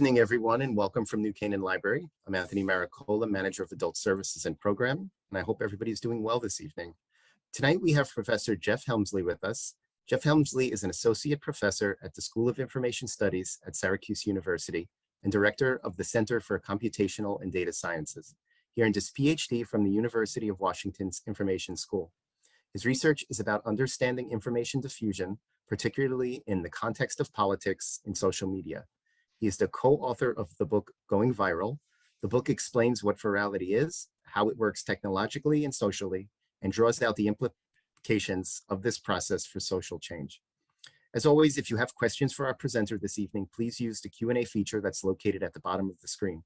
evening, everyone, and welcome from New Canaan Library. I'm Anthony Maricola, Manager of Adult Services and Program, and I hope everybody's doing well this evening. Tonight, we have Professor Jeff Helmsley with us. Jeff Helmsley is an Associate Professor at the School of Information Studies at Syracuse University and Director of the Center for Computational and Data Sciences. He earned his PhD from the University of Washington's Information School. His research is about understanding information diffusion, particularly in the context of politics and social media. He is the co-author of the book Going Viral. The book explains what virality is, how it works technologically and socially, and draws out the implications of this process for social change. As always, if you have questions for our presenter this evening, please use the Q&A feature that's located at the bottom of the screen.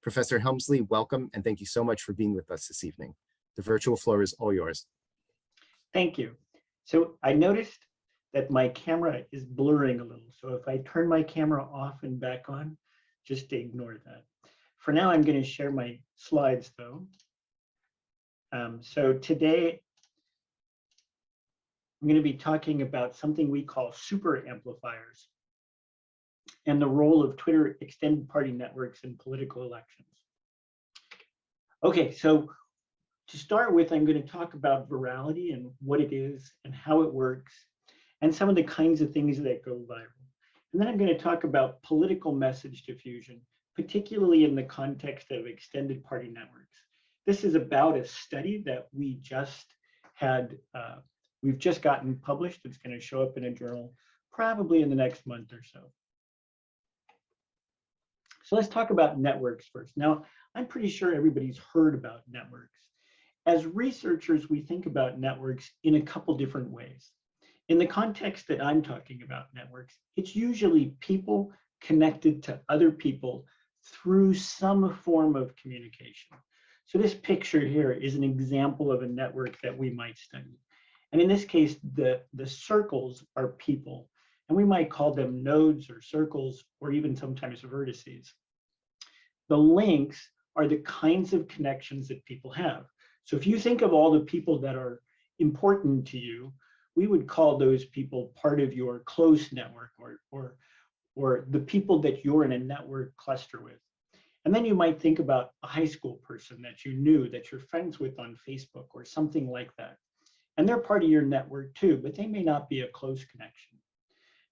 Professor Helmsley, welcome, and thank you so much for being with us this evening. The virtual floor is all yours. Thank you. So I noticed that my camera is blurring a little. So if I turn my camera off and back on, just ignore that. For now, I'm going to share my slides though. So today, I'm going to be talking about something we call super amplifiers and the role of Twitter extended party networks in political elections. Okay, so to start with, I'm going to talk about virality and what it is and how it works, and some of the kinds of things that go viral. And then I'm going to talk about political message diffusion, particularly in the context of extended party networks. This is about a study that we just had, we've just gotten published. It's going to show up in a journal probably in the next month or so. So let's talk about networks first. Now, I'm pretty sure everybody's heard about networks. As researchers, we think about networks in a couple different ways. In the context that I'm talking about networks, it's usually people connected to other people through some form of communication. So this picture here is an example of a network that we might study. And in this case, the circles are people, and we might call them nodes or circles, or even sometimes vertices. The links are the kinds of connections that people have. So if you think of all the people that are important to you, we would call those people part of your close network or the people that you're in a network cluster with. And then you might think about a high school person that you knew that you're friends with on Facebook or something like that. And they're part of your network too, but they may not be a close connection.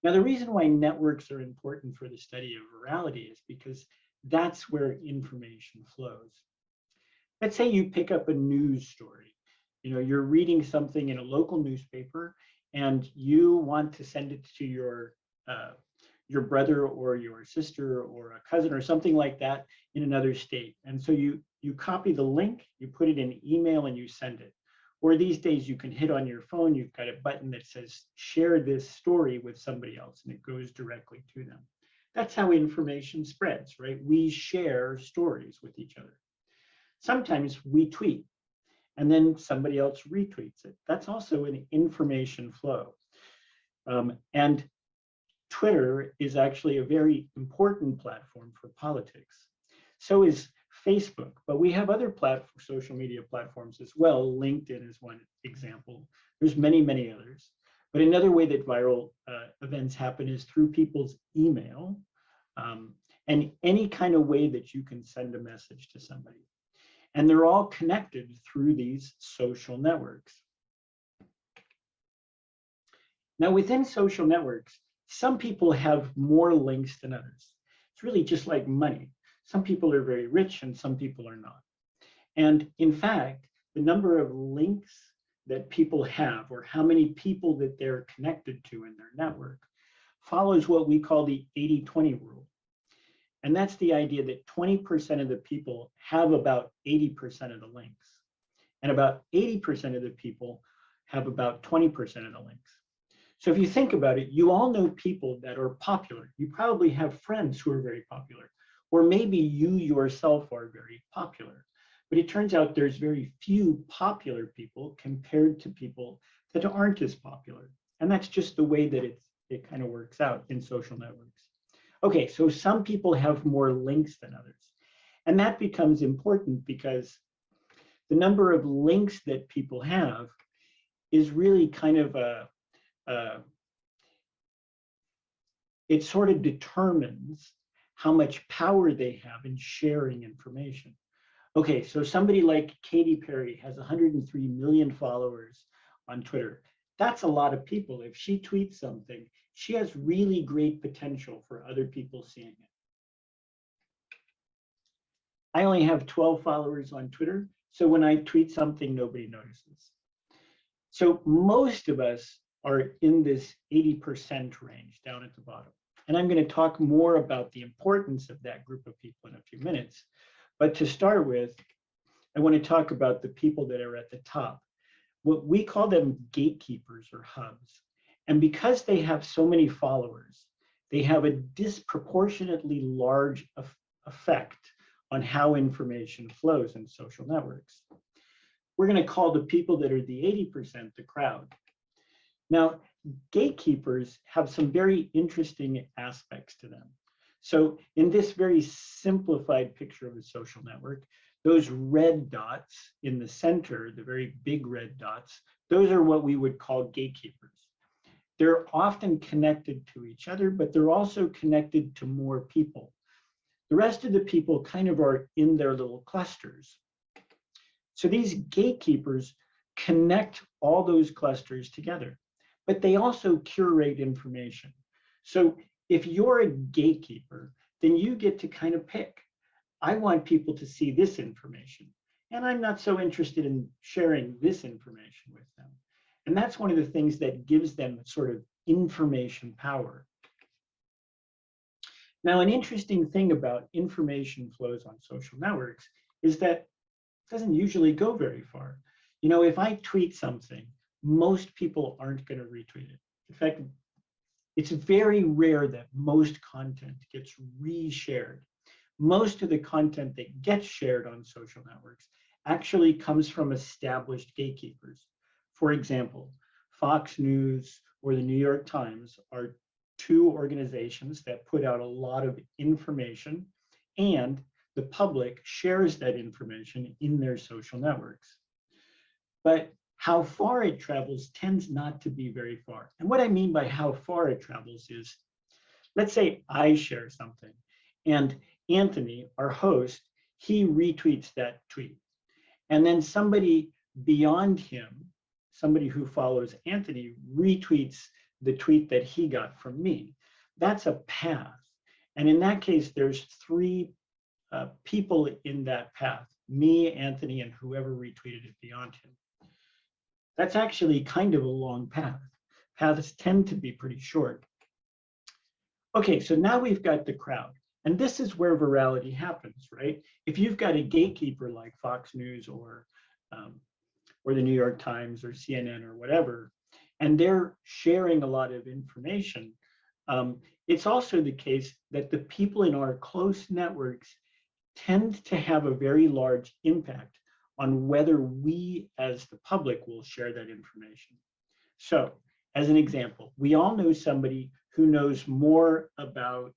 Now, the reason why networks are important for the study of virality is because that's where information flows. Let's say you pick up a news story. You know, you're reading something in a local newspaper and you want to send it to your brother or your sister or a cousin or something like that in another state. And so you copy the link, you put it in email and you send it. Or these days you can hit on your phone, you've got a button that says share this story with somebody else and it goes directly to them. That's how information spreads, right? We share stories with each other. Sometimes we tweet and then somebody else retweets it. That's also an information flow. And Twitter is actually a very important platform for politics. So is Facebook, but we have other social media platforms as well. LinkedIn is one example. There's many, many others. But another way that viral events happen is through people's email and any kind of way that you can send a message to somebody. And they're all connected through these social networks. Now, within social networks, some people have more links than others. It's really just like money. Some people are very rich and some people are not. And in fact, the number of links that people have or how many people that they're connected to in their network follows what we call the 80-20 rule. And that's the idea that 20% of the people have about 80% of the links. And about 80% of the people have about 20% of the links. So if you think about it, you all know people that are popular. You probably have friends who are very popular, or maybe you yourself are very popular. But it turns out there's very few popular people compared to people that aren't as popular. And that's just the way that it kind of works out in social networks. Okay, so some people have more links than others. And that becomes important because the number of links that people have is really kind of it sort of determines how much power they have in sharing information. Okay, so somebody like Katy Perry has 103 million followers on Twitter. That's a lot of people. If she tweets something, she has really great potential for other people seeing it. I only have 12 followers on Twitter, so when I tweet something, nobody notices. So most of us are in this 80% range down at the bottom. And I'm going to talk more about the importance of that group of people in a few minutes. But to start with, I want to talk about the people that are at the top. What we call them gatekeepers or hubs. And because they have so many followers, they have a disproportionately large effect on how information flows in social networks. We're going to call the people that are the 80% the crowd. Now, gatekeepers have some very interesting aspects to them. So in this very simplified picture of a social network, those red dots in the center, the very big red dots, those are what we would call gatekeepers. They're often connected to each other, but they're also connected to more people. The rest of the people kind of are in their little clusters. So these gatekeepers connect all those clusters together, but they also curate information. So if you're a gatekeeper, then you get to kind of pick. I want people to see this information, and I'm not so interested in sharing this information with them. And that's one of the things that gives them sort of information power. Now, an interesting thing about information flows on social networks is that it doesn't usually go very far. You know, if I tweet something, most people aren't going to retweet it. In fact, it's very rare that most content gets reshared. Most of the content that gets shared on social networks actually comes from established gatekeepers. For example, Fox News or the New York Times are two organizations that put out a lot of information, and the public shares that information in their social networks. But how far it travels tends not to be very far. And what I mean by how far it travels is, let's say I share something, and Anthony, our host, he retweets that tweet. And then somebody beyond him, somebody who follows Anthony, retweets the tweet that he got from me. That's a path. And in that case, there's three people in that path, me, Anthony, and whoever retweeted it beyond him. That's actually kind of a long path. Paths tend to be pretty short. Okay, so now we've got the crowd. And this is where virality happens, right? If you've got a gatekeeper like Fox News or the New York Times or CNN or whatever, and they're sharing a lot of information, it's also the case that the people in our close networks tend to have a very large impact on whether we as the public will share that information. So as an example, we all know somebody who knows more about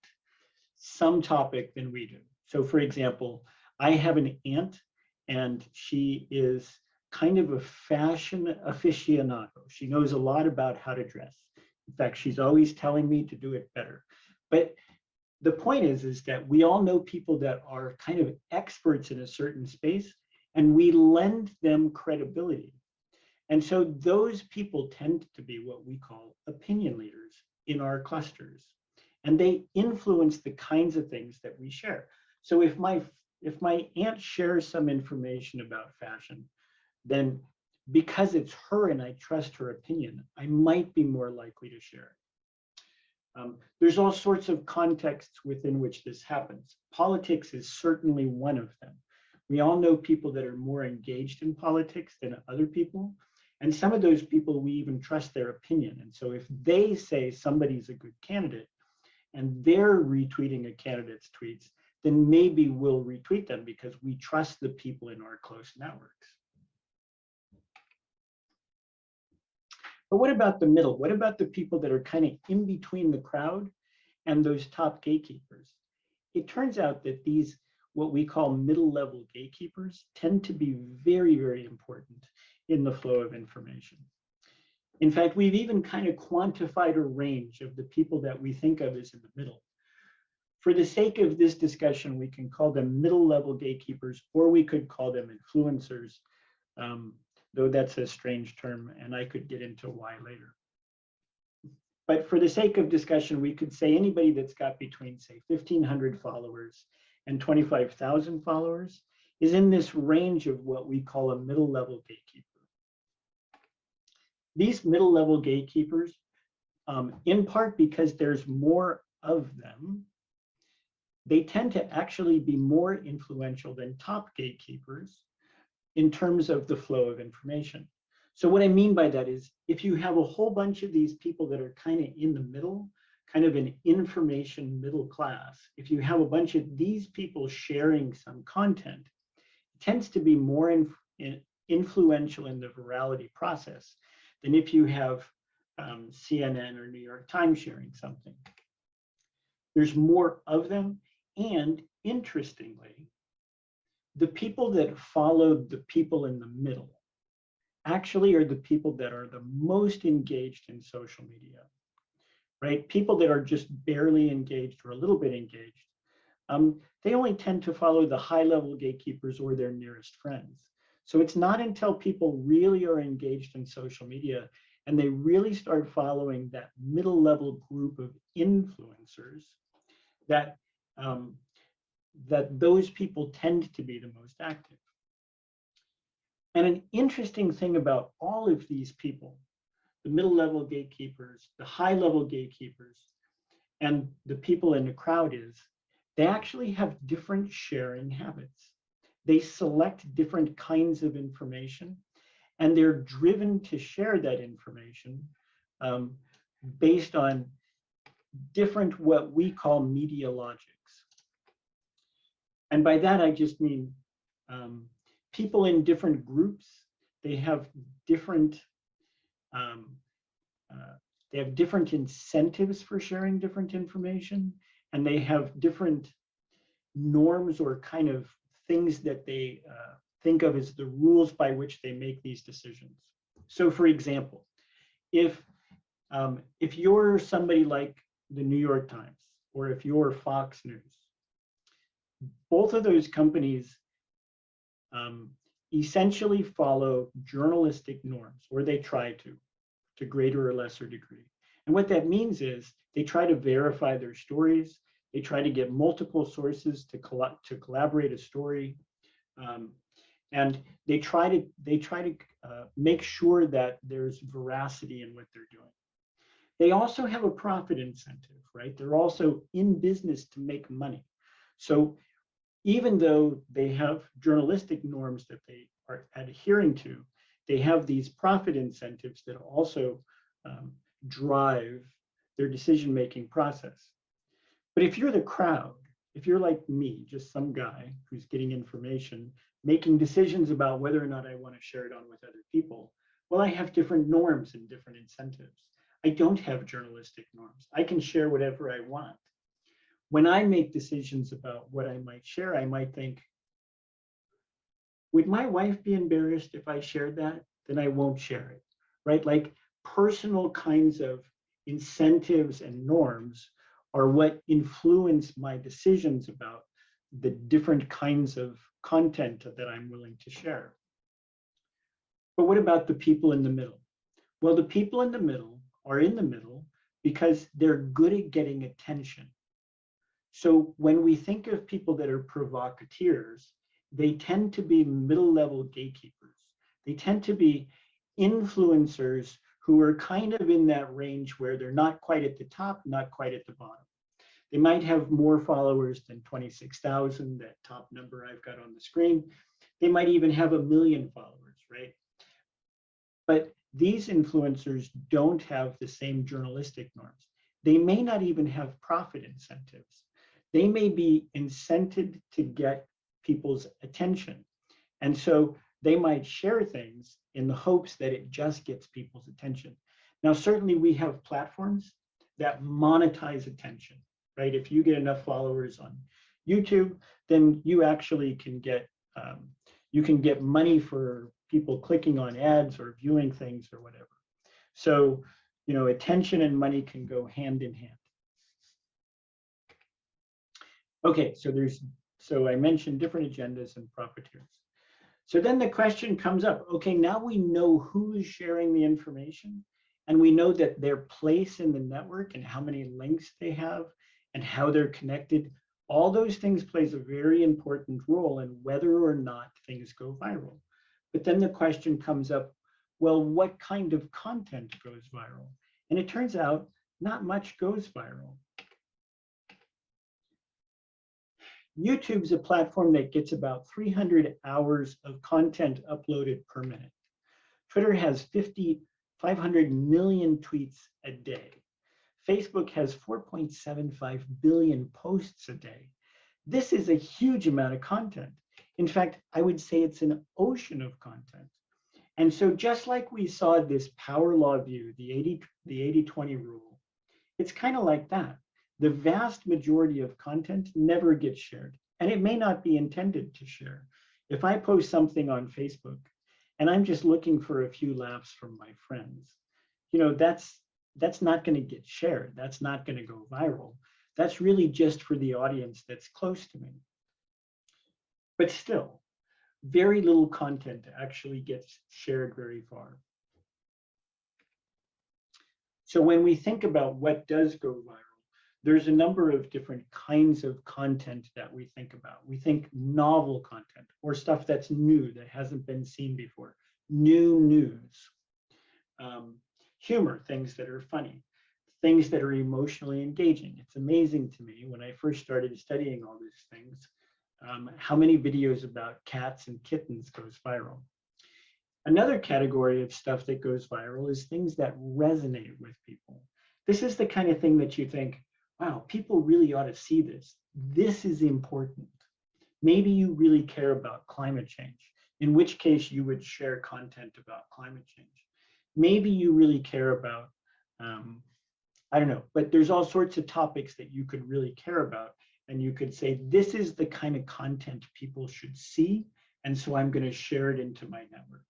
some topic than we do. So for example, I have an aunt and she is kind of a fashion aficionado. She knows a lot about how to dress. In fact, she's always telling me to do it better. But the point is that we all know people that are kind of experts in a certain space, and we lend them credibility. And so those people tend to be what we call opinion leaders in our clusters. And they influence the kinds of things that we share. So if my aunt shares some information about fashion, then because it's her and I trust her opinion, I might be more likely to share it. There's all sorts of contexts within which this happens. Politics is certainly one of them. We all know people that are more engaged in politics than other people. And some of those people, we even trust their opinion. And so if they say somebody's a good candidate and they're retweeting a candidate's tweets, then maybe we'll retweet them because we trust the people in our close networks. But what about the middle? What about the people that are kind of in between the crowd and those top gatekeepers? It turns out that these, what we call middle-level gatekeepers, tend to be very, very important in the flow of information. In fact, we've even kind of quantified a range of the people that we think of as in the middle. For the sake of this discussion, we can call them middle-level gatekeepers, or we could call them influencers, though that's a strange term, and I could get into why later. But for the sake of discussion, we could say anybody that's got between, say, 1,500 followers and 25,000 followers is in this range of what we call a middle-level gatekeeper. These middle-level gatekeepers, in part because there's more of them, they tend to actually be more influential than top gatekeepers in terms of the flow of information. So what I mean by that is, if you have a whole bunch of these people that are kind of in the middle, kind of an information middle class, if you have a bunch of these people sharing some content, it tends to be more influential in the virality process than if you have CNN or New York Times sharing something. There's more of them, and interestingly, the people that followed the people in the middle actually are the people that are the most engaged in social media, right? People that are just barely engaged or a little bit engaged, they only tend to follow the high-level gatekeepers or their nearest friends. So it's not until people really are engaged in social media and they really start following that middle-level group of influencers that that those people tend to be the most active. And an interesting thing about all of these people, the middle-level gatekeepers, the high-level gatekeepers, and the people in the crowd is, they actually have different sharing habits. They select different kinds of information, and they're driven to share that information based on different what we call media logics. And by that, I just mean people in different groups, they have different incentives for sharing different information, and they have different norms or kind of things that they think of as the rules by which they make these decisions. So for example, if you're somebody like the New York Times, or if you're Fox News, both of those companies essentially follow journalistic norms, or they try to greater or lesser degree. And what that means is they try to verify their stories. They try to get multiple sources to collaborate a story, and they try to make sure that there's veracity in what they're doing. They also have a profit incentive, right? They're also in business to make money. So even though they have journalistic norms that they are adhering to, they have these profit incentives that also drive their decision-making process. But if you're the crowd, if you're like me, just some guy who's getting information, making decisions about whether or not I want to share it on with other people, well, I have different norms and different incentives. I don't have journalistic norms. I can share whatever I want. When I make decisions about what I might share, I might think, would my wife be embarrassed if I shared that? Then I won't share it, right? Like personal kinds of incentives and norms are what influence my decisions about the different kinds of content that I'm willing to share. But what about the people in the middle? Well, the people in the middle are in the middle because they're good at getting attention. So when we think of people that are provocateurs, they tend to be middle-level gatekeepers. They tend to be influencers who are kind of in that range where they're not quite at the top, not quite at the bottom. They might have more followers than 26,000, that top number I've got on the screen. They might even have 1 million followers, right? But these influencers don't have the same journalistic norms. They may not even have profit incentives. They may be incented to get people's attention. And so they might share things in the hopes that it just gets people's attention. Now, certainly we have platforms that monetize attention, right? If you get enough followers on YouTube, then you actually can get money for people clicking on ads or viewing things or whatever. So, you know, attention and money can go hand in hand. Okay, so I mentioned different agendas and profiteers. So then the question comes up, okay, now we know who is sharing the information, and we know that their place in the network and how many links they have and how they're connected. All those things plays a very important role in whether or not things go viral. But then the question comes up, well, what kind of content goes viral? And it turns out not much goes viral. YouTube's a platform that gets about 300 hours of content uploaded per minute. Twitter has 500 million tweets a day. Facebook has 4.75 billion posts a day. This is a huge amount of content. In fact, I would say it's an ocean of content. And so just like we saw this power law view, the 80-20 rule, it's kind of like that. The vast majority of content never gets shared, and it may not be intended to share. If I post something on Facebook and I'm just looking for a few laughs from my friends, you know, that's not going to get shared. That's not going to go viral. That's really just for the audience that's close to me. But still, very little content actually gets shared very far. So when we think about what does go viral, there's a number of different kinds of content that we think about. We think novel content or stuff that's new that hasn't been seen before, new news, humor, things that are funny, things that are emotionally engaging. It's amazing to me when I first started studying all these things, how many videos about cats and kittens goes viral. Another category of stuff that goes viral is things that resonate with people. This is the kind of thing that you think, wow, people really ought to see this. This is important. Maybe you really care about climate change, in which case you would share content about climate change. Maybe you really care about, I don't know, but there's all sorts of topics that you could really care about. And you could say, this is the kind of content people should see. And so I'm going to share it into my network.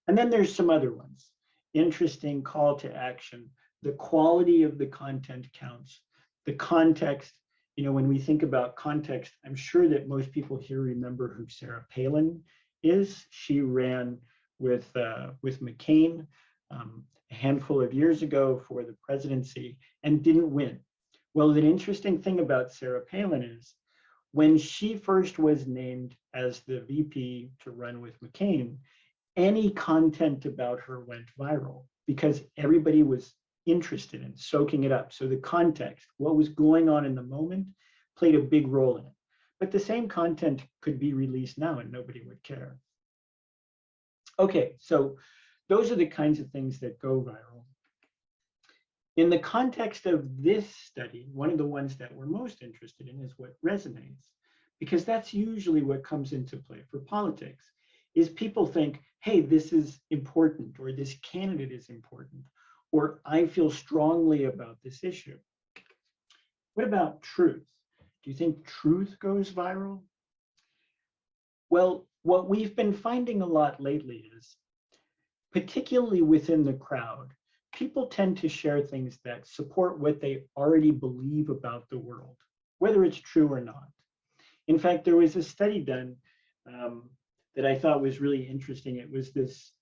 And then there's some other ones. Interesting call to action. The quality of the content counts. The context, you know, when we think about context, I'm sure that most people here remember who Sarah Palin is. She ran with McCain a handful of years ago for the presidency and didn't win. Well, the interesting thing about Sarah Palin is when she first was named as the VP to run with McCain, any content about her went viral because everybody was interested in soaking it up. So the context, what was going on in the moment, played a big role in it. But the same content could be released now and nobody would care. Okay, so those are the kinds of things that go viral. In the context of this study, one of the ones that we're most interested in is what resonates, because that's usually what comes into play for politics, is people think, hey, this is important, or this candidate is important, or I feel strongly about this issue. What about truth? Do you think truth goes viral? Well, what we've been finding a lot lately is, particularly within the crowd, people tend to share things that support what they already believe about the world, whether it's true or not. In fact, there was a study done that I thought was really interesting. It was this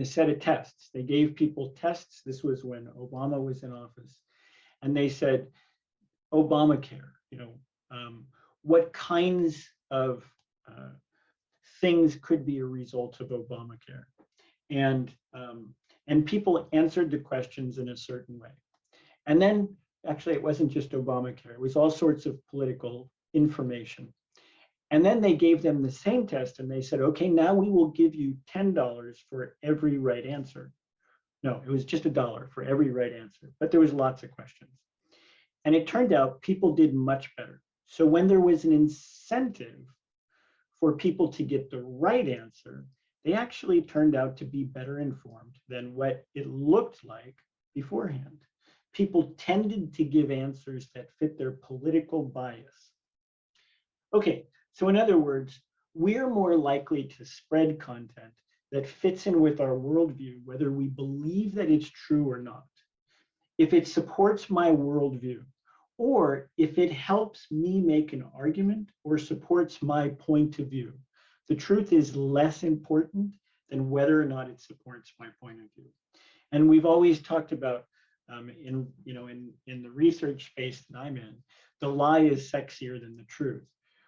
set of tests. They gave people tests. This was when Obama was in office. And they said, Obamacare, you know, what kinds of things could be a result of Obamacare? And people answered the questions in a certain way. And then, actually, it wasn't just Obamacare. It was all sorts of political information. And then they gave them the same test and they said, okay, now we will give you $10 for every right answer. No, it was just $1 for every right answer, but there was lots of questions. And it turned out people did much better. So when there was an incentive for people to get the right answer, they actually turned out to be better informed than what it looked like beforehand. People tended to give answers that fit their political bias. Okay, so in other words, we're more likely to spread content that fits in with our worldview, whether we believe that it's true or not. If it supports my worldview, or if it helps me make an argument or supports my point of view. The truth is less important than whether or not it supports my point of view. And we've always talked about in the research space that I'm in, the lie is sexier than the truth,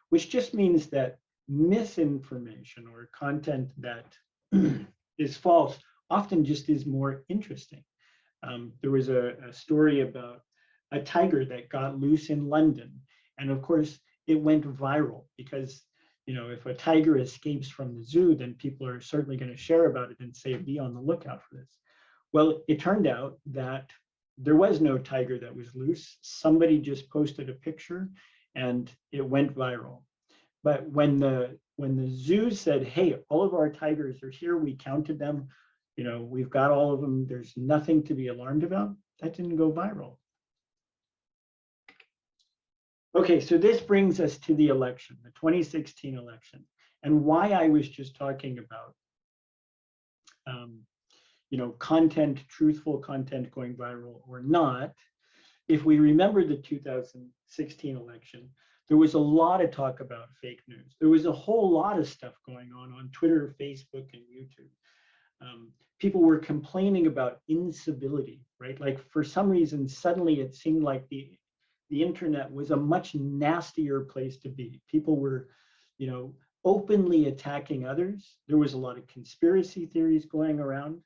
which just means that misinformation or content that is false often just is more interesting. There was a story about a tiger that got loose in London, and of course it went viral because, you know, if a tiger escapes from the zoo, then people are certainly going to share about it and say, be on the lookout for this. Well, it turned out that there was no tiger that was loose. Somebody just posted a picture and it went viral. But when the zoo said, hey, all of our tigers are here, we counted them, you know, we've got all of them, there's nothing to be alarmed about, that didn't go viral. Okay, so this brings us to the election, the 2016 election, and why I was just talking about you know, content, truthful content going viral or not. If we remember the 2016 election, there was a lot of talk about fake news. There was a whole lot of stuff going on Twitter, Facebook, and YouTube. People were complaining about incivility, right? Like for some reason, suddenly it seemed like the internet was a much nastier place to be. People were, you know, openly attacking others. There was a lot of conspiracy theories going around.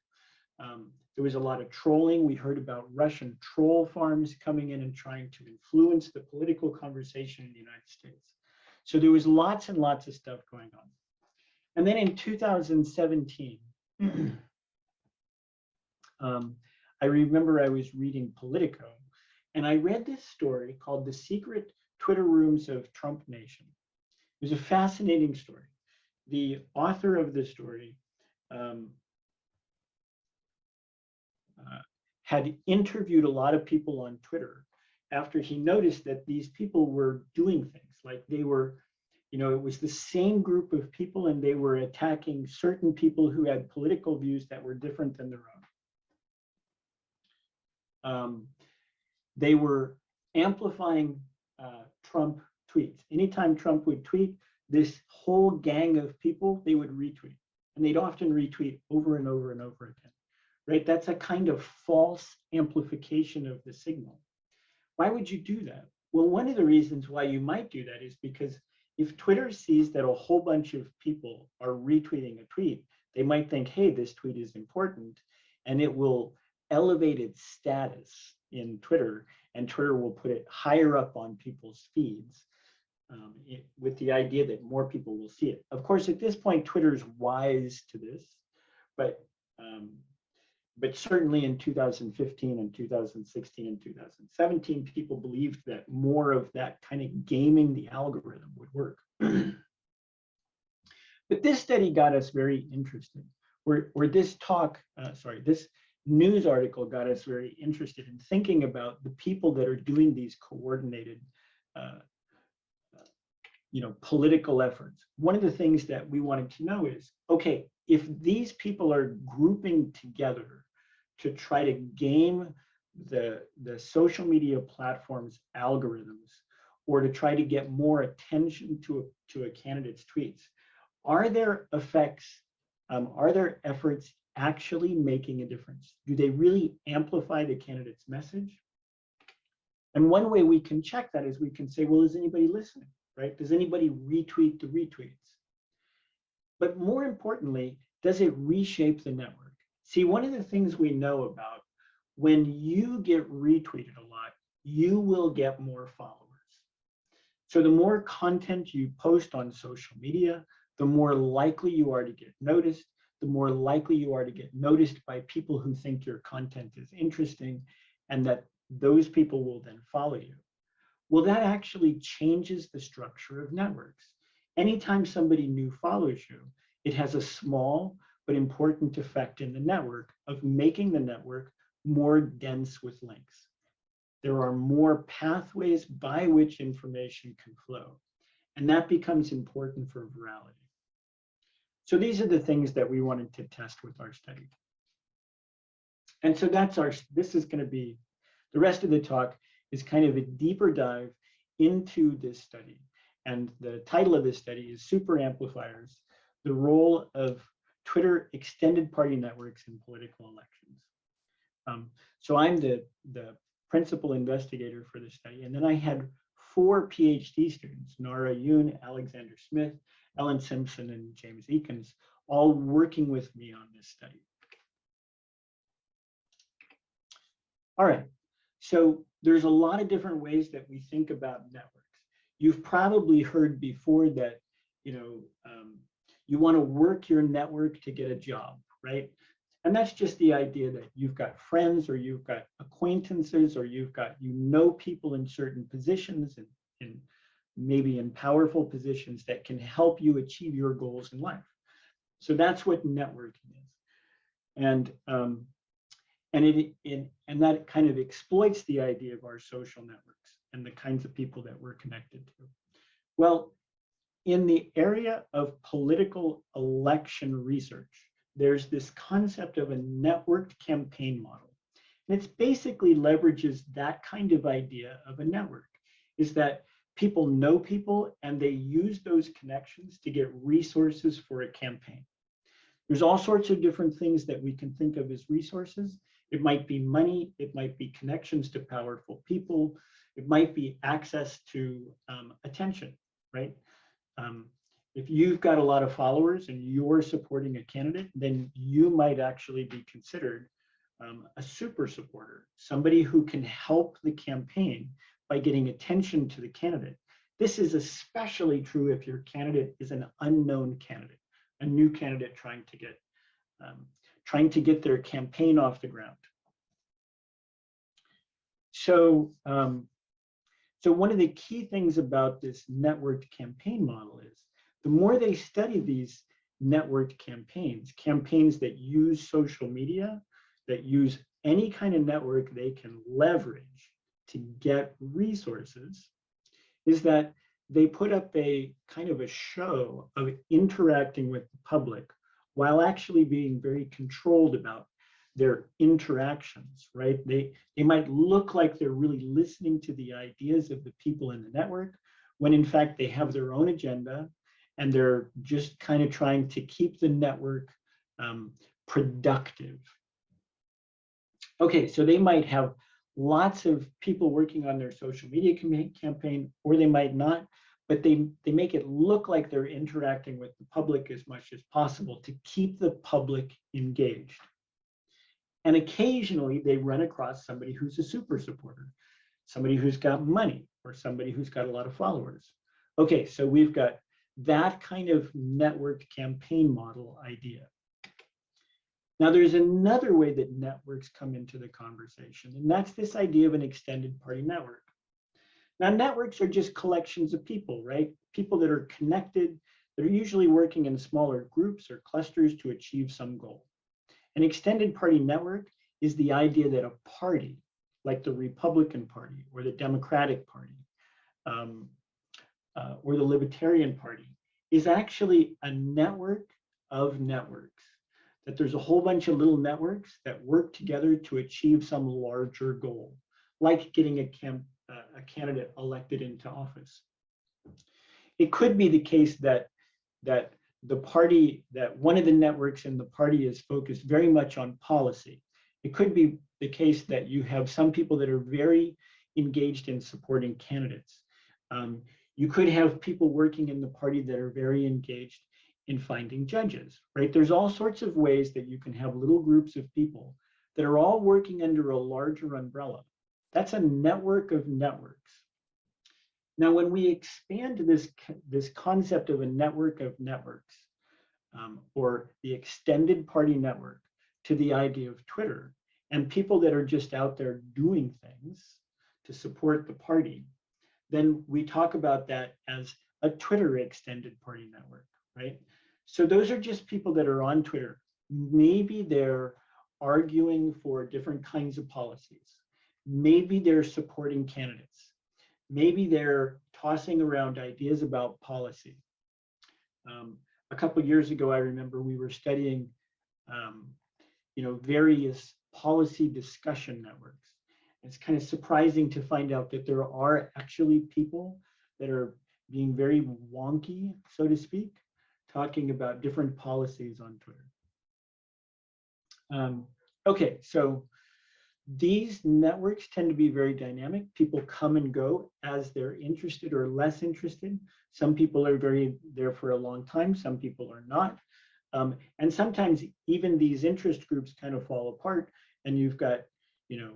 There was a lot of trolling. We heard about Russian troll farms coming in and trying to influence the political conversation in the United States. So there was lots and lots of stuff going on. And then in 2017, I remember I was reading Politico, and I read this story called The Secret Twitter Rooms of Trump Nation. It was a fascinating story. The author of the story had interviewed a lot of people on Twitter after he noticed that these people were doing things like they were, you know, it was the same group of people and they were attacking certain people who had political views that were different than their own. They were amplifying Trump tweets. Anytime Trump would tweet, this whole gang of people, they would retweet. And they'd often retweet over and over and over again, right? That's a kind of false amplification of the signal. Why would you do that? Well, one of the reasons why you might do that is because if Twitter sees that a whole bunch of people are retweeting a tweet, they might think, hey, this tweet is important, and it will elevate its status in Twitter, and Twitter will put it higher up on people's feeds with the idea that more people will see it. Of course, at this point, Twitter is wise to this, but certainly in 2015 and 2016 and 2017, people believed that more of that kind of gaming the algorithm would work. But this study got us very interested, or this talk, this news article got us very interested in thinking about the people that are doing these coordinated political efforts. One of the things that we wanted to know is, okay, if these people are grouping together to try to game the social media platform's algorithms, or to try to get more attention to a candidate's tweets, are their efforts actually making a difference? Do they really amplify the candidate's message? And one way we can check that is we can say, well, is anybody listening, right? Does anybody retweet the retweets? But more importantly, does it reshape the network? See, one of the things we know about, when you get retweeted a lot, you will get more followers. So the more content you post on social media, the more likely you are to get noticed, the more likely you are to get noticed by people who think your content is interesting, and that those people will then follow you. Well, that actually changes the structure of networks. Anytime somebody new follows you, it has a small but important effect in the network of making the network more dense with links. There are more pathways by which information can flow, and that becomes important for virality. So these are the things that we wanted to test with our study. And so this is going to be, the rest of the talk is kind of a deeper dive into this study. And the title of this study is Super Amplifiers, the Role of Twitter Extended Party Networks in Political Elections. So I'm the principal investigator for the study. And then I had 4 PhD students, Nara Yoon, Alexander Smith, Ellen Simpson, and James Eakins, all working with me on this study. All right, so there's a lot of different ways that we think about networks. You've probably heard before that, you want to work your network to get a job, right? And that's just the idea that you've got friends or you've got acquaintances or you've got, people in certain positions and maybe in powerful positions that can help you achieve your goals in life. So that's what networking is. And that kind of exploits the idea of our social networks and the kinds of people that we're connected to. Well, in the area of political election research, there's this concept of a networked campaign model. And it's basically leverages that kind of idea of a network, is that people know people and they use those connections to get resources for a campaign. There's all sorts of different things that we can think of as resources. It might be money, it might be connections to powerful people, it might be access to attention, right? If you've got a lot of followers and you're supporting a candidate, then you might actually be considered a super supporter, somebody who can help the campaign by getting attention to the candidate. This is especially true if your candidate is an unknown candidate, a new candidate trying to get their campaign off the ground. So, so one of the key things about this networked campaign model is the more they study these networked campaigns that use social media, that use any kind of network they can leverage to get resources, is that they put up a kind of a show of interacting with the public while actually being very controlled about their interactions, right? They might look like they're really listening to the ideas of the people in the network, when in fact they have their own agenda and they're just kind of trying to keep the network productive. Okay, so they might have lots of people working on their social media campaign, or they might not, but they make it look like they're interacting with the public as much as possible to keep the public engaged. And occasionally they run across somebody who's a super supporter, somebody who's got money, or somebody who's got a lot of followers. Okay, so we've got that kind of network campaign model idea. Now, there's another way that networks come into the conversation, and that's this idea of an extended party network. Now, networks are just collections of people, right? People that are connected, that are usually working in smaller groups or clusters to achieve some goal. An extended party network is the idea that a party, like the Republican Party or the Democratic Party or the Libertarian Party, is actually a network of networks. That there's a whole bunch of little networks that work together to achieve some larger goal, like getting a candidate elected into office. It could be the case that the party, that one of the networks in the party is focused very much on policy. It could be the case that you have some people that are very engaged in supporting candidates. You could have people working in the party that are very engaged in finding judges, right? There's all sorts of ways that you can have little groups of people that are all working under a larger umbrella. That's a network of networks. Now, when we expand this concept of a network of networks, or the extended party network, to the idea of Twitter, and people that are just out there doing things to support the party, then we talk about that as a Twitter extended party network, right? So those are just people that are on Twitter. Maybe they're arguing for different kinds of policies. Maybe they're supporting candidates. Maybe they're tossing around ideas about policy. A couple of years ago, I remember we were studying, various policy discussion networks. It's kind of surprising to find out that there are actually people that are being very wonky, so to speak, talking about different policies on Twitter. Okay, so these networks tend to be very dynamic. People come and go as they're interested or less interested. Some people are there for a long time, some people are not. And sometimes even these interest groups kind of fall apart, and you've got, you know,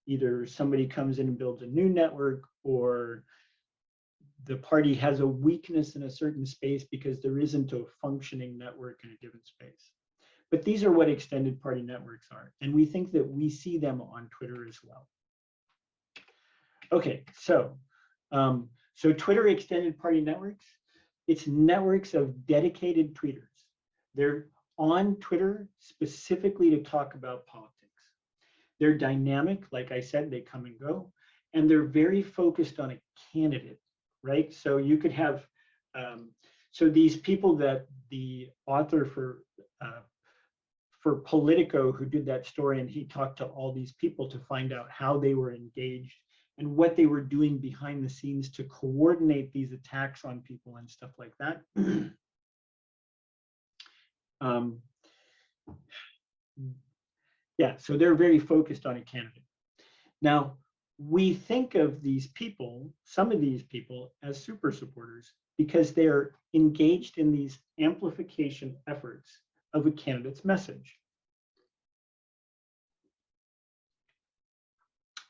either somebody comes in and builds a new network, or the party has a weakness in a certain space because there isn't a functioning network in a given space. But these are what extended party networks are. And we think that we see them on Twitter as well. Okay, so Twitter extended party networks, it's networks of dedicated tweeters. They're on Twitter specifically to talk about politics. They're dynamic, like I said, they come and go, and they're very focused on a candidate, right? So you could have, so these people that the author for Politico, who did that story, and he talked to all these people to find out how they were engaged and what they were doing behind the scenes to coordinate these attacks on people and stuff like that. Yeah, so they're very focused on a candidate. Now, we think of these people, some of these people, as super supporters because they're engaged in these amplification efforts of a candidate's message.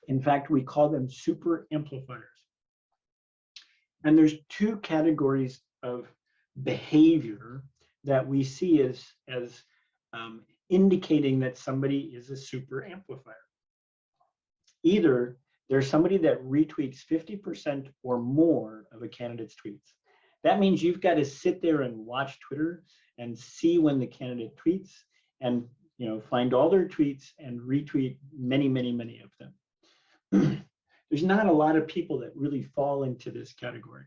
In fact, we call them super amplifiers. And there's two categories of behavior that we see as indicating that somebody is a super amplifier. Either there's somebody that retweets 50% or more of a candidate's tweets. That means you've got to sit there and watch Twitter and see when the candidate tweets, and find all their tweets and retweet many, many, many of them. There's not a lot of people that really fall into this category.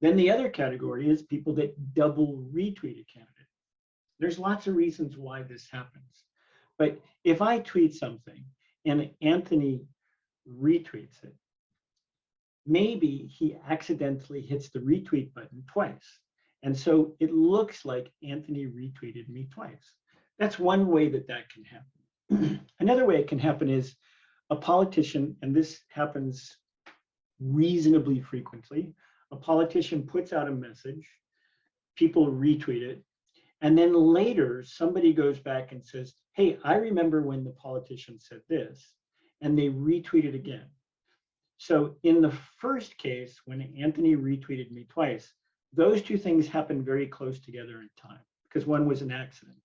Then the other category is people that double retweet a candidate. There's lots of reasons why this happens. But if I tweet something and Anthony retweets it, maybe he accidentally hits the retweet button twice. And so it looks like Anthony retweeted me twice. That's one way that can happen. Another way it can happen is a politician, and this happens reasonably frequently, a politician puts out a message, people retweet it, and then later somebody goes back and says, hey, I remember when the politician said this, and they retweet it again. So in the first case, when Anthony retweeted me twice, those two things happened very close together in time because one was an accident.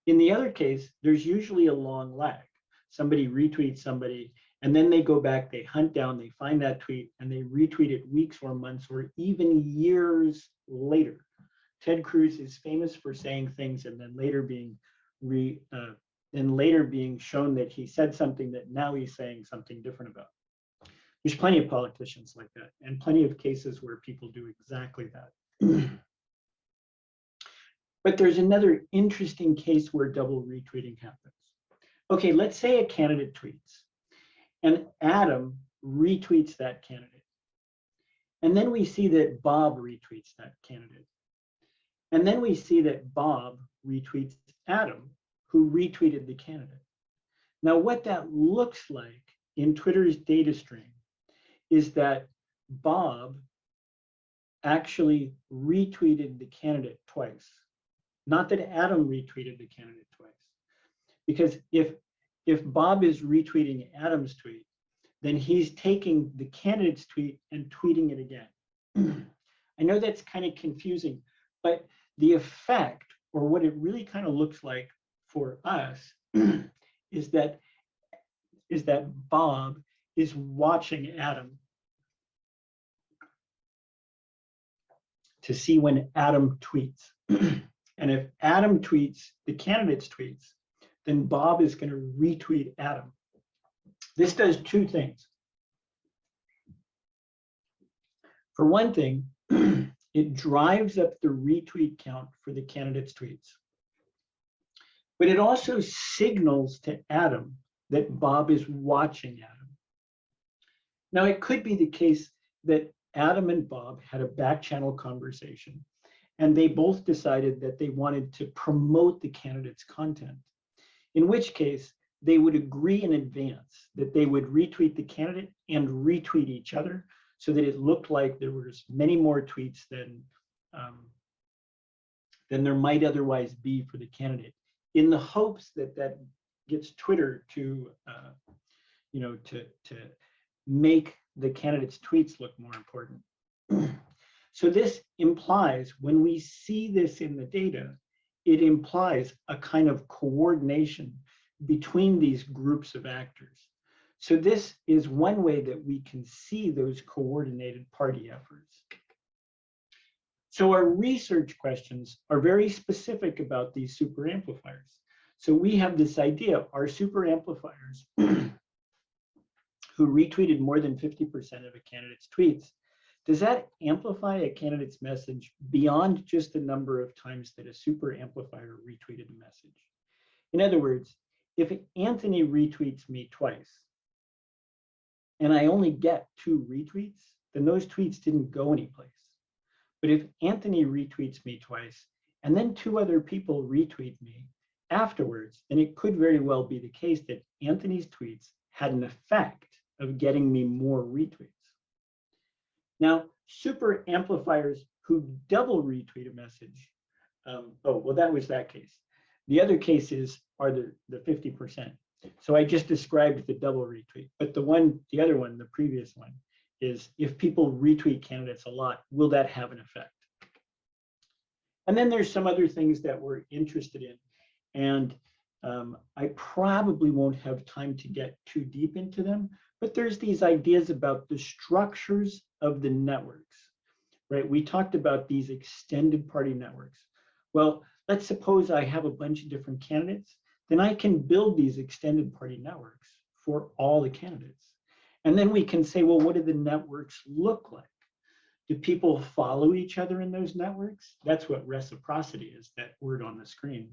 In the other case, there's usually a long lag. Somebody retweets somebody, and then they go back, they hunt down, they find that tweet, and they retweet it weeks or months or even years later. Ted Cruz is famous for saying things and then later being shown that he said something that now he's saying something different about. There's plenty of politicians like that, and plenty of cases where people do exactly that. But there's another interesting case where double retweeting happens. Okay, let's say a candidate tweets, and Adam retweets that candidate. And then we see that Bob retweets that candidate. And then we see that Bob retweets Adam, who retweeted the candidate. Now, what that looks like in Twitter's data stream is that Bob actually retweeted the candidate twice. Not that Adam retweeted the candidate twice. Because if Bob is retweeting Adam's tweet, then he's taking the candidate's tweet and tweeting it again. I know that's kind of confusing, but the effect, or what it really kind of looks like for us, is that Bob is watching Adam to see when Adam tweets. And if Adam tweets the candidate's tweets, then Bob is going to retweet Adam. This does two things. For one thing, it drives up the retweet count for the candidate's tweets. But it also signals to Adam that Bob is watching Adam. Now, it could be the case that Adam and Bob had a back channel conversation, and they both decided that they wanted to promote the candidate's content, in which case they would agree in advance that they would retweet the candidate and retweet each other so that it looked like there was many more tweets than there might otherwise be for the candidate, in the hopes that that gets Twitter to, to make the candidate's tweets look more important. So this implies, when we see this in the data, it implies a kind of coordination between these groups of actors. So this is one way that we can see those coordinated party efforts. So our research questions are very specific about these super amplifiers. So we have this idea, are super amplifiers who retweeted more than 50% of a candidate's tweets, does that amplify a candidate's message beyond just the number of times that a super amplifier retweeted a message? In other words, if Anthony retweets me twice and I only get 2 retweets, then those tweets didn't go anyplace. But if Anthony retweets me twice and then 2 other people retweet me afterwards, then it could very well be the case that Anthony's tweets had an effect of getting me more retweets. Now, super amplifiers who double retweet a message, that was that case. The other cases are the 50%. So I just described the double retweet, but the other one, the previous one, is if people retweet candidates a lot, will that have an effect? And then there's some other things that we're interested in, and I probably won't have time to get too deep into them, but there's these ideas about the structures of the networks, right? We talked about these extended party networks. Well, let's suppose I have a bunch of different candidates, then I can build these extended party networks for all the candidates. And then we can say, well, what do the networks look like? Do people follow each other in those networks? That's what reciprocity is, that word on the screen.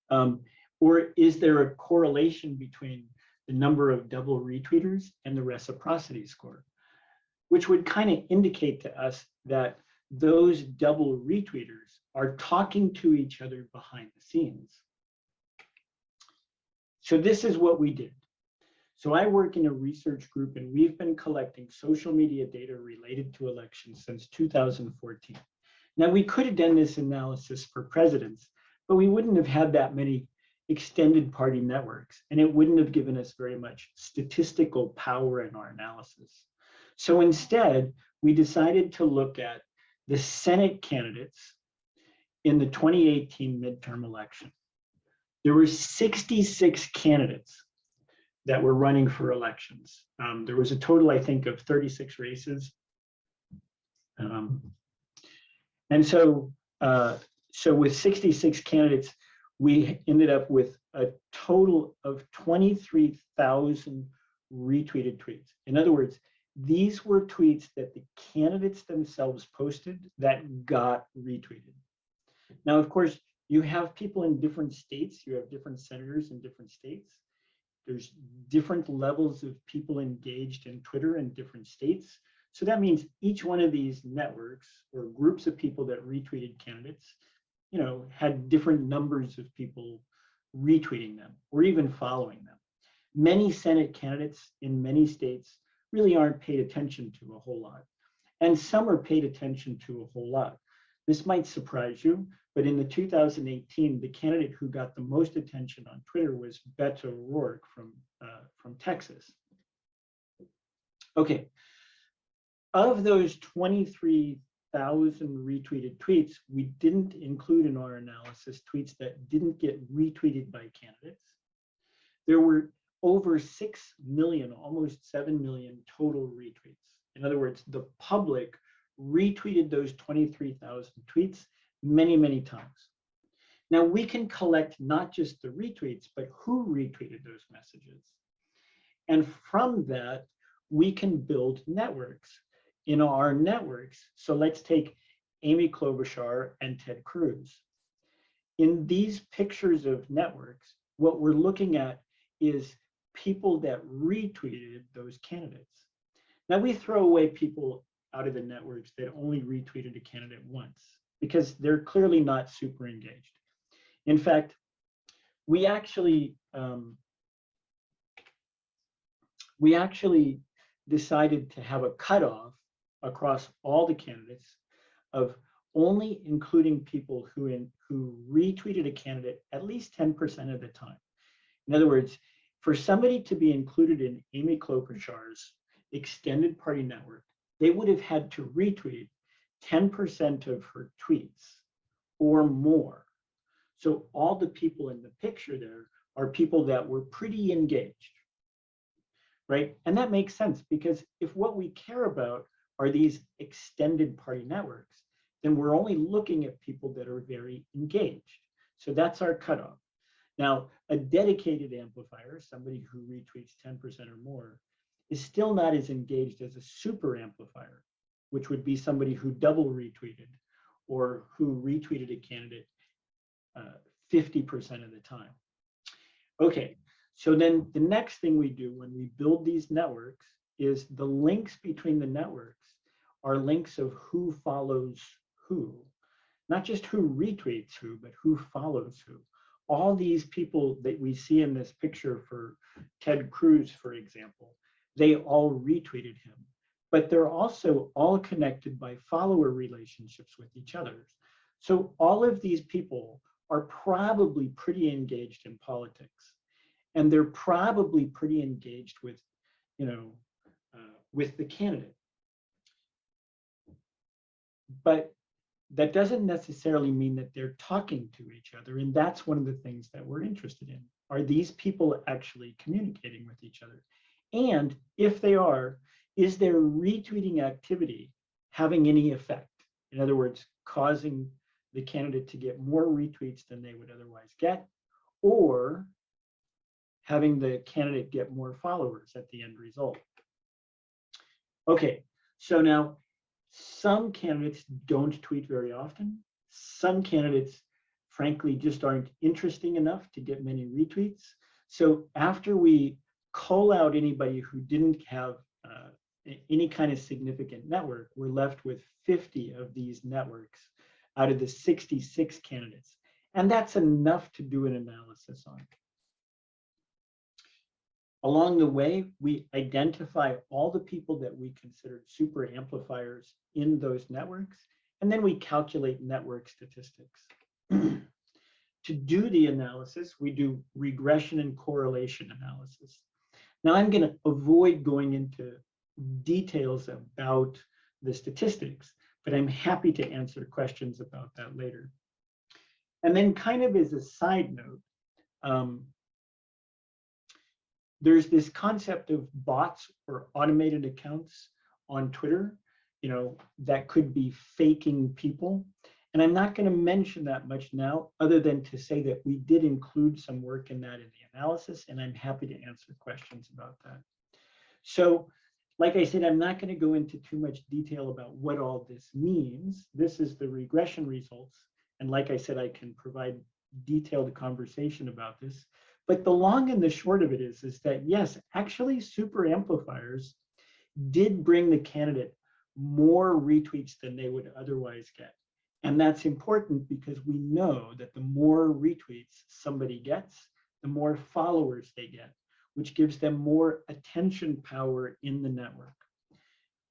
Or is there a correlation between the number of double retweeters and the reciprocity score, which would kind of indicate to us that those double retweeters are talking to each other behind the scenes. So this is what we did. So I work in a research group, and we've been collecting social media data related to elections since 2014. Now, we could have done this analysis for presidents, but we wouldn't have had that many extended party networks, and it wouldn't have given us very much statistical power in our analysis. So instead, we decided to look at the Senate candidates in the 2018 midterm election. There were 66 candidates that were running for elections. There was a total, I think, of 36 races. And so with 66 candidates, we ended up with a total of 23,000 retweeted tweets. In other words, these were tweets that the candidates themselves posted that got retweeted. Now, of course, you have people in different states. You have different senators in different states. There's different levels of people engaged in Twitter in different states. So that means each one of these networks or groups of people that retweeted candidates, had different numbers of people retweeting them or even following them. Many Senate candidates in many states really aren't paid attention to a whole lot. And some are paid attention to a whole lot. This might surprise you, but in the 2018, the candidate who got the most attention on Twitter was Beto O'Rourke from Texas. Okay, of those 23,000 retweeted tweets, we didn't include in our analysis tweets that didn't get retweeted by candidates. There were over 6 million, almost 7 million total retweets. In other words, the public retweeted those 23,000 tweets many, many times. Now we can collect not just the retweets, but who retweeted those messages. And from that, we can build networks. In our networks, so let's take Amy Klobuchar and Ted Cruz. In these pictures of networks, what we're looking at is people that retweeted those candidates. Now we throw away people out of the networks that only retweeted a candidate once because they're clearly not super engaged. In fact, we actually decided to have a cutoff across all the candidates of only including people who retweeted a candidate at least 10% of the time. In other words, for somebody to be included in Amy Klobuchar's extended party network, they would have had to retweet 10% of her tweets or more. So all the people in the picture there are people that were pretty engaged, right? And that makes sense because if what we care about are these extended party networks, then we're only looking at people that are very engaged. So that's our cutoff. Now, a dedicated amplifier, somebody who retweets 10% or more, is still not as engaged as a super amplifier, which would be somebody who double retweeted or who retweeted a candidate 50% of the time. Okay, so then the next thing we do when we build these networks is the links between the networks are links of who follows who, not just who retweets who, but who follows who. All these people that we see in this picture for Ted Cruz, for example, they all retweeted him, but they're also all connected by follower relationships with each other. So all of these people are probably pretty engaged in politics, and they're probably pretty engaged with, with the candidate. But that doesn't necessarily mean that they're talking to each other, and that's one of the things that we're interested in. Are these people actually communicating with each other? And if they are, is their retweeting activity having any effect? In other words, causing the candidate to get more retweets than they would otherwise get, or having the candidate get more followers at the end result. Okay, so now some candidates don't tweet very often. Some candidates, frankly, just aren't interesting enough to get many retweets. So after we cull out anybody who didn't have any kind of significant network, we're left with 50 of these networks out of the 66 candidates. And that's enough to do an analysis on. Along the way, we identify all the people that we considered super amplifiers in those networks, and then we calculate network statistics. To do the analysis, we do regression and correlation analysis. Now, I'm going to avoid going into details about the statistics, but I'm happy to answer questions about that later. And then kind of as a side note, there's this concept of bots or automated accounts on Twitter, that could be faking people. And I'm not going to mention that much now, other than to say that we did include some work in that in the analysis, and I'm happy to answer questions about that. So, like I said, I'm not going to go into too much detail about what all this means. This is the regression results. And like I said, I can provide detailed conversation about this. But the long and the short of it is that, yes, actually super amplifiers did bring the candidate more retweets than they would otherwise get. And that's important because we know that the more retweets somebody gets, the more followers they get, which gives them more attention power in the network.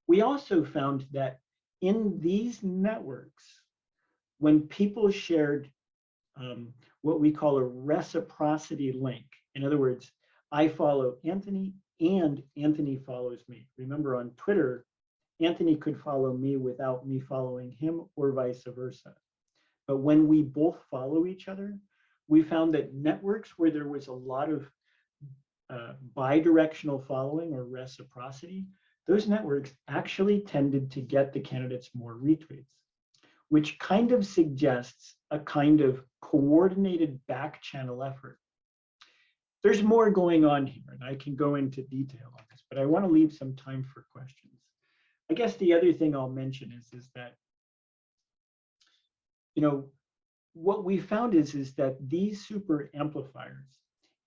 We also found that in these networks, when people shared what we call a reciprocity link, in other words, I follow Anthony and Anthony follows me. Remember, on Twitter, Anthony could follow me without me following him, or vice versa. But when we both follow each other, we found that networks where there was a lot of bi-directional following or reciprocity, those networks actually tended to get the candidates more retweets, which kind of suggests a kind of coordinated back channel effort. There's more going on here, and I can go into detail on this, but I want to leave some time for questions. I guess the other thing I'll mention is that, what we found is that these super amplifiers,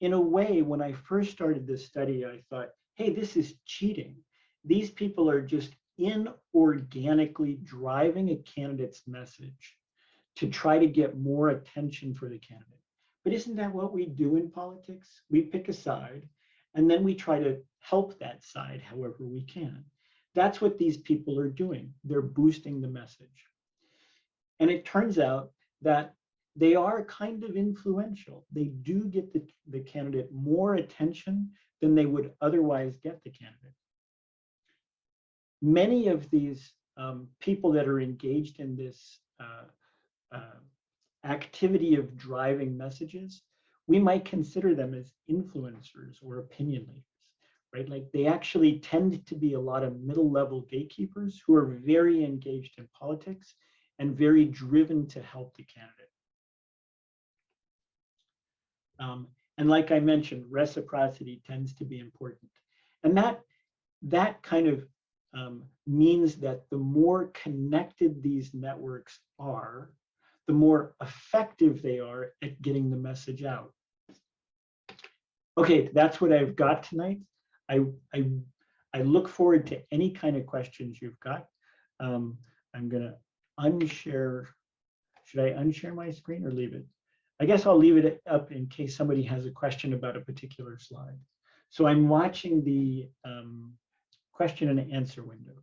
in a way, when I first started this study, I thought, hey, this is cheating. These people are just inorganically driving a candidate's message to try to get more attention for the candidate. But isn't that what we do in politics? We pick a side, and then we try to help that side however we can. That's what these people are doing. They're boosting the message. And it turns out that they are kind of influential. They do get the candidate more attention than they would otherwise get the candidate. Many of these people that are engaged in this activity of driving messages, we might consider them as influencers or opinion leaders, right? Like they actually tend to be a lot of middle-level gatekeepers who are very engaged in politics and very driven to help the candidate. And like I mentioned, reciprocity tends to be important. And that kind of means that the more connected these networks are, the more effective they are at getting the message out. Okay, that's what I've got tonight. I look forward to any kind of questions you've got. I'm gonna unshare. Should I unshare my screen or leave it? I guess I'll leave it up in case somebody has a question about a particular slide. So I'm watching the question and answer window.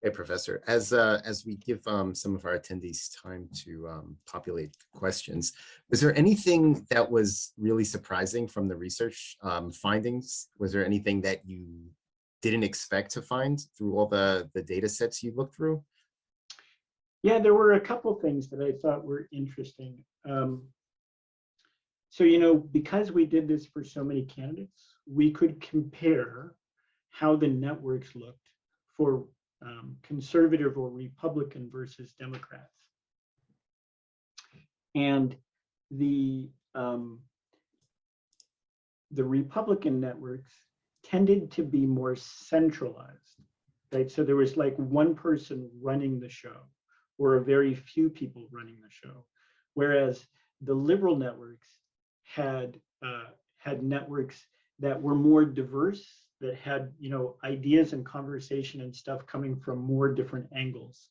Hey, Professor, as we give some of our attendees time to populate questions, was there anything that was really surprising from the research findings? Was there anything that you didn't expect to find through all the data sets you looked through? Yeah, there were a couple things that I thought were interesting. So, you know, because we did this for so many candidates, we could compare how the networks looked for conservative or Republican versus Democrats. And the Republican networks tended to be more centralized, right? So there was like one person running the show, or a very few people running the show, whereas the liberal networks had networks that were more diverse, that had, you know, ideas and conversation and stuff coming from more different angles.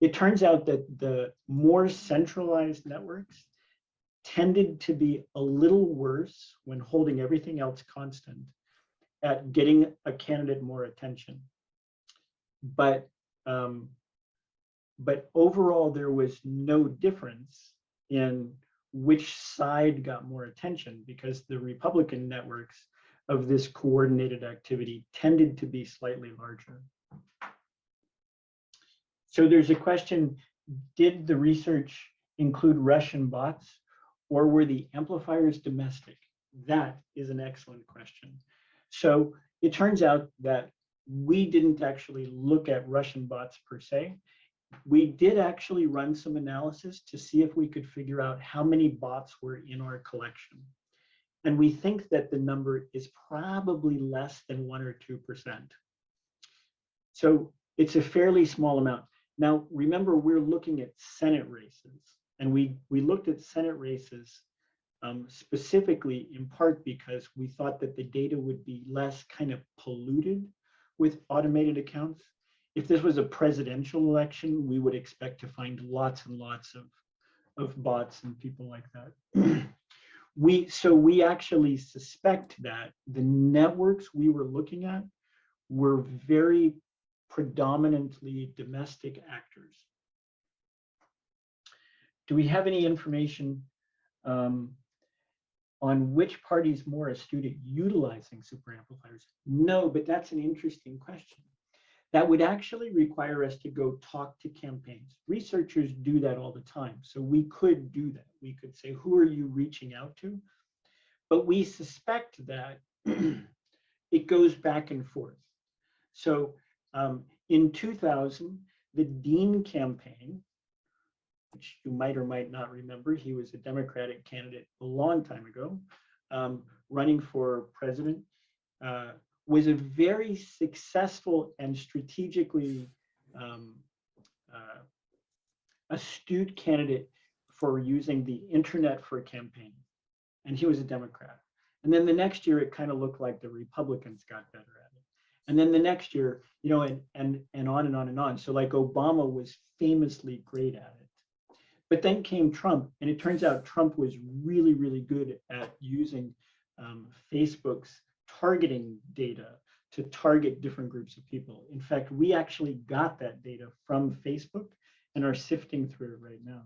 It turns out that the more centralized networks tended to be a little worse when holding everything else constant at getting a candidate more attention. But overall, there was no difference in which side got more attention, because the Republican networks of this coordinated activity tended to be slightly larger. So there's a question, did the research include Russian bots, or were the amplifiers domestic? That is an excellent question. So it turns out that we didn't actually look at Russian bots per se. We did actually run some analysis to see if we could figure out how many bots were in our collection. And we think that the number is probably less than 1 or 2%. So it's a fairly small amount. Now, remember, we're looking at Senate races, and we looked at Senate races specifically in part because we thought that the data would be less kind of polluted with automated accounts. If this was a presidential election, we would expect to find lots and lots of bots and people like that. So we actually suspect that the networks we were looking at were very predominantly domestic actors. Do we have any information on which party is more astute at utilizing super amplifiers? No, but that's an interesting question. That would actually require us to go talk to campaigns. Researchers do that all the time. So we could do that. We could say, who are you reaching out to? But we suspect that it goes back and forth. So in 2000, the Dean campaign, which you might or might not remember, he was a Democratic candidate a long time ago, running for president, was a very successful and strategically astute candidate for using the internet for campaigning. And he was a Democrat. And then the next year, it kind of looked like the Republicans got better at it. And then the next year, you know, and on and on and on. So like Obama was famously great at it. But then came Trump, and it turns out Trump was really, really good at using Facebook's targeting data to target different groups of people. In fact, we actually got that data from Facebook and are sifting through it right now.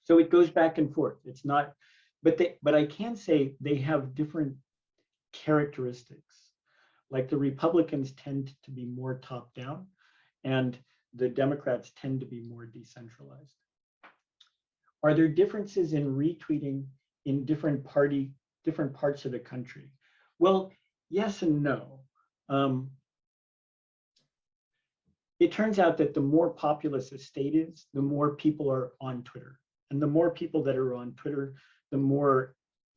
So it goes back and forth. It's not, but I can say they have different characteristics. Like the Republicans tend to be more top down, and the Democrats tend to be more decentralized. Are there differences in retweeting in different parts of the country? Well, yes and no. It turns out that the more populous a state is, the more people are on Twitter. And the more people that are on Twitter, the more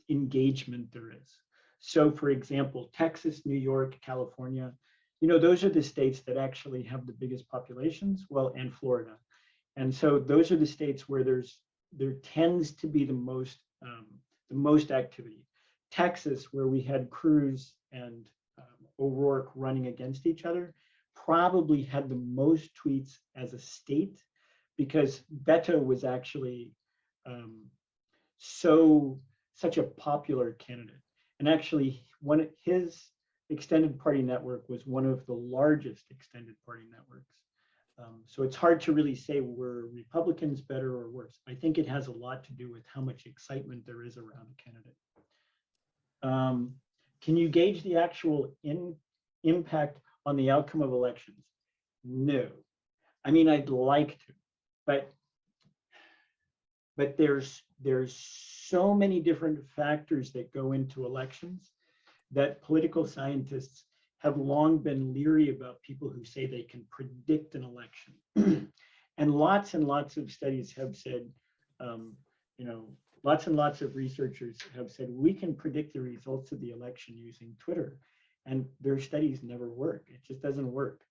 engagement there is. So for example, Texas, New York, California, you know, those are the states that actually have the biggest populations, well, and Florida. And so those are the states where there tends to be the most activity. Texas, where we had Cruz and O'Rourke running against each other, probably had the most tweets as a state, because Beto was actually such a popular candidate. And actually, his extended party network was one of the largest extended party networks. So it's hard to really say were Republicans better or worse. I think it has a lot to do with how much excitement there is around a candidate. Can you gauge the actual impact on the outcome of elections? No. I mean, I'd like to, but there's so many different factors that go into elections that political scientists have long been leery about people who say they can predict an election. And lots of studies have said, you know, lots and lots of researchers have said, we can predict the results of the election using Twitter. And their studies never work. It just doesn't work.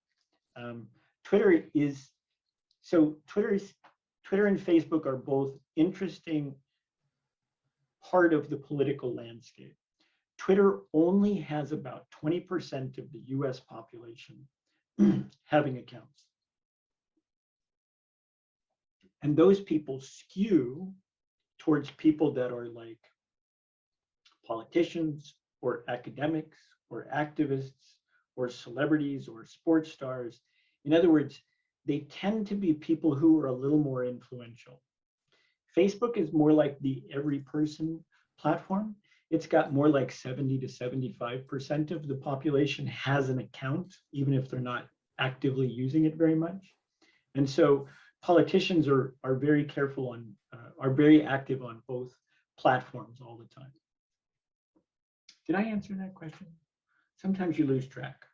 Twitter and Facebook are both interesting part of the political landscape. Twitter only has about 20% of the US population having accounts. And those people skew towards people that are like politicians or academics or activists or celebrities or sports stars. In other words, they tend to be people who are a little more influential. Facebook is more like the every person platform. It's got more like 70 to 75% of the population has an account, even if they're not actively using it very much. And so politicians are very careful on, are very active on both platforms all the time. Did I answer that question? Sometimes you lose track.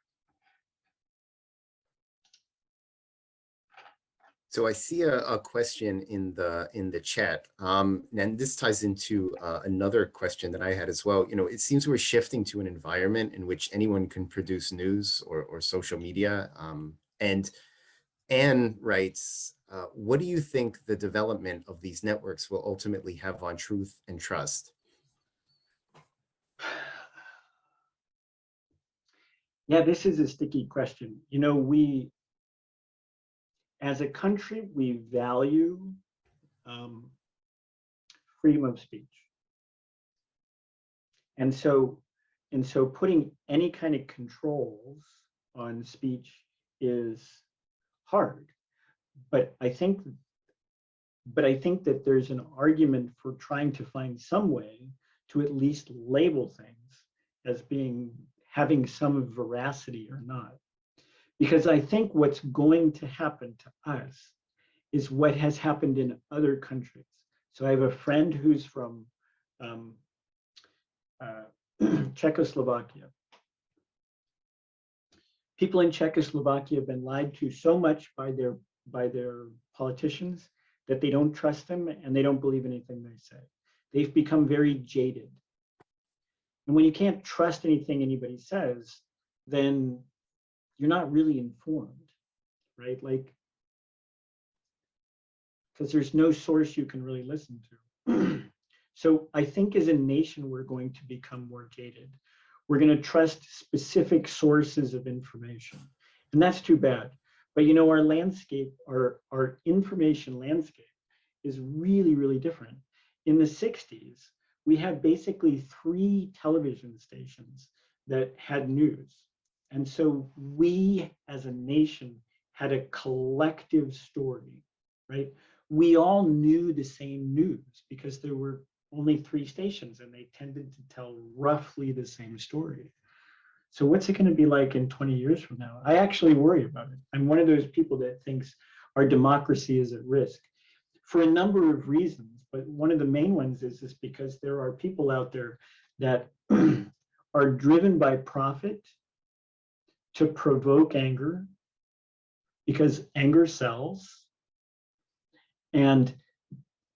So I see a question in the chat, and this ties into another question that I had as well. You know, it seems we're shifting to an environment in which anyone can produce news or social media. And Anne writes, what do you think the development of these networks will ultimately have on truth and trust? Yeah, this is a sticky question. You know, as a country, we value freedom of speech. And so putting any kind of controls on speech is hard. But I think that there's an argument for trying to find some way to at least label things as having some veracity or not. Because I think what's going to happen to us is what has happened in other countries. So I have a friend who's from Czechoslovakia. People in Czechoslovakia have been lied to so much by their politicians that they don't trust them and they don't believe anything they say. They've become very jaded. And when you can't trust anything anybody says, then you're not really informed, right? Like, because there's no source you can really listen to. So I think as a nation, we're going to become more jaded. We're going to trust specific sources of information. And that's too bad. But you know, our landscape, our information landscape is really, really different. In the 60s, we had basically 3 television stations that had news. And so we as a nation had a collective story, right? We all knew the same news because there were only 3 stations and they tended to tell roughly the same story. So what's it going to be like in 20 years from now? I actually worry about it. I'm one of those people that thinks our democracy is at risk for a number of reasons. But one of the main ones is because there are people out there that are driven by profit to provoke anger because anger sells. And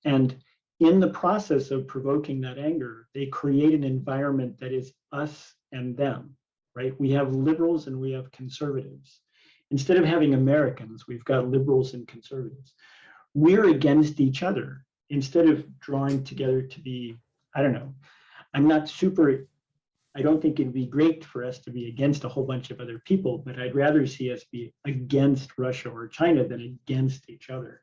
in the process of provoking that anger, they create an environment that is us and them, right? We have liberals and we have conservatives. Instead of having Americans, we've got liberals and conservatives. We're against each other instead of drawing together to be, I don't know, I don't think it'd be great for us to be against a whole bunch of other people, but I'd rather see us be against Russia or China than against each other.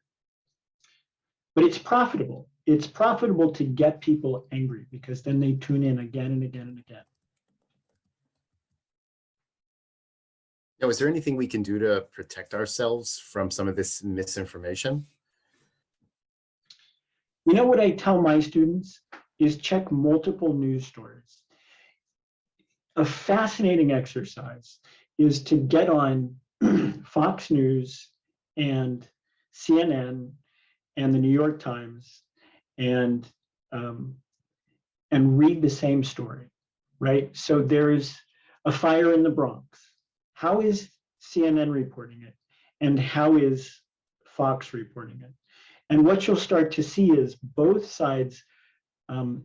But it's profitable. It's profitable to get people angry because then they tune in again and again and again. Now, is there anything we can do to protect ourselves from some of this misinformation? You know what I tell my students is check multiple news stories. A fascinating exercise is to get on Fox News and CNN and the New York Times and read the same story, right? So there's a fire in the Bronx. How is CNN reporting it? And how is Fox reporting it? And what you'll start to see is both sides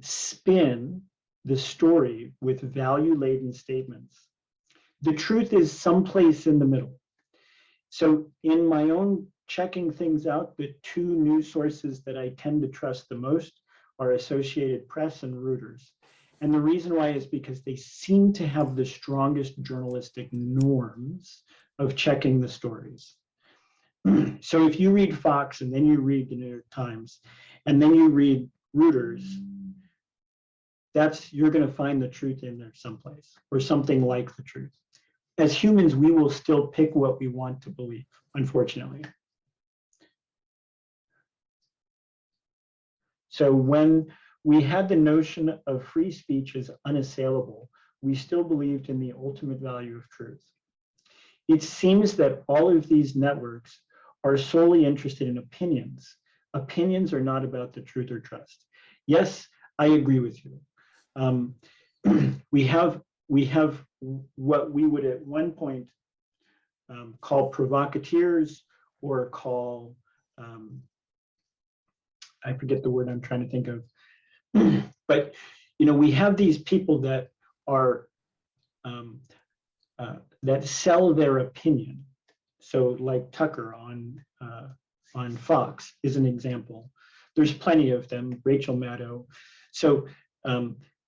spin the story with value-laden statements. The truth is someplace in the middle. So in my own checking things out, the 2 news sources that I tend to trust the most are Associated Press and Reuters. And the reason why is because they seem to have the strongest journalistic norms of checking the stories. So if you read Fox and then you read the New York Times and then you read Reuters, you're going to find the truth in there someplace or something like the truth. As humans, we will still pick what we want to believe, unfortunately. So when we had the notion of free speech as unassailable, we still believed in the ultimate value of truth. It seems that all of these networks are solely interested in opinions. Opinions are not about the truth or trust. Yes, I agree with you. We have what we would at one point call provocateurs or call, I forget the word I'm trying to think of, but you know, we have these people that are that sell their opinion. So like Tucker on Fox is an example. There's plenty of them, Rachel Maddow. So,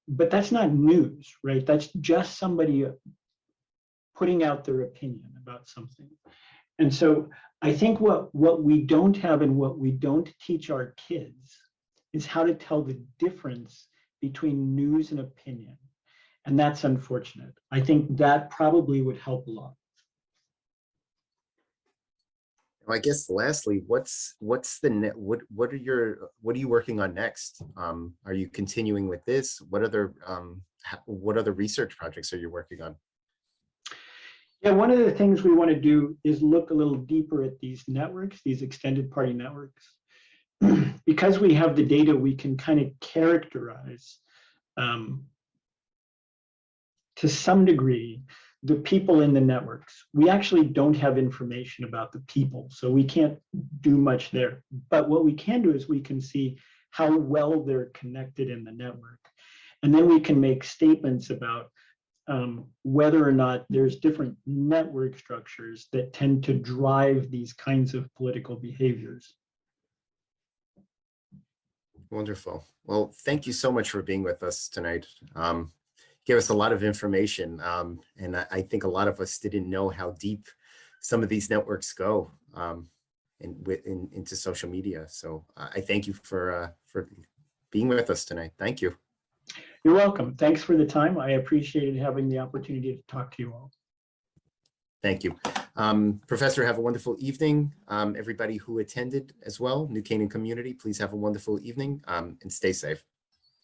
but that's not news, right? That's just somebody putting out their opinion about something. And so I think what we don't have and what we don't teach our kids is how to tell the difference between news and opinion. And that's unfortunate. I think that probably would help a lot. I guess lastly, what are you working on next? Are you continuing with this? What other research projects are you working on? Yeah, one of the things we want to do is look a little deeper at these networks, these extended party networks. Because we have the data, we can kind of characterize to some degree the people in the networks. We actually don't have information about the people, so we can't do much there. But what we can do is we can see how well they're connected in the network. And then we can make statements about whether or not there's different network structures that tend to drive these kinds of political behaviors. Wonderful. Well, thank you so much for being with us tonight. Gave us a lot of information, and I think a lot of us didn't know how deep some of these networks go into social media. So I thank you for being with us tonight. Thank you. You're welcome. Thanks for the time. I appreciated having the opportunity to talk to you all. Thank you. Professor, have a wonderful evening. Everybody who attended as well, New Canaan community, please have a wonderful evening and stay safe.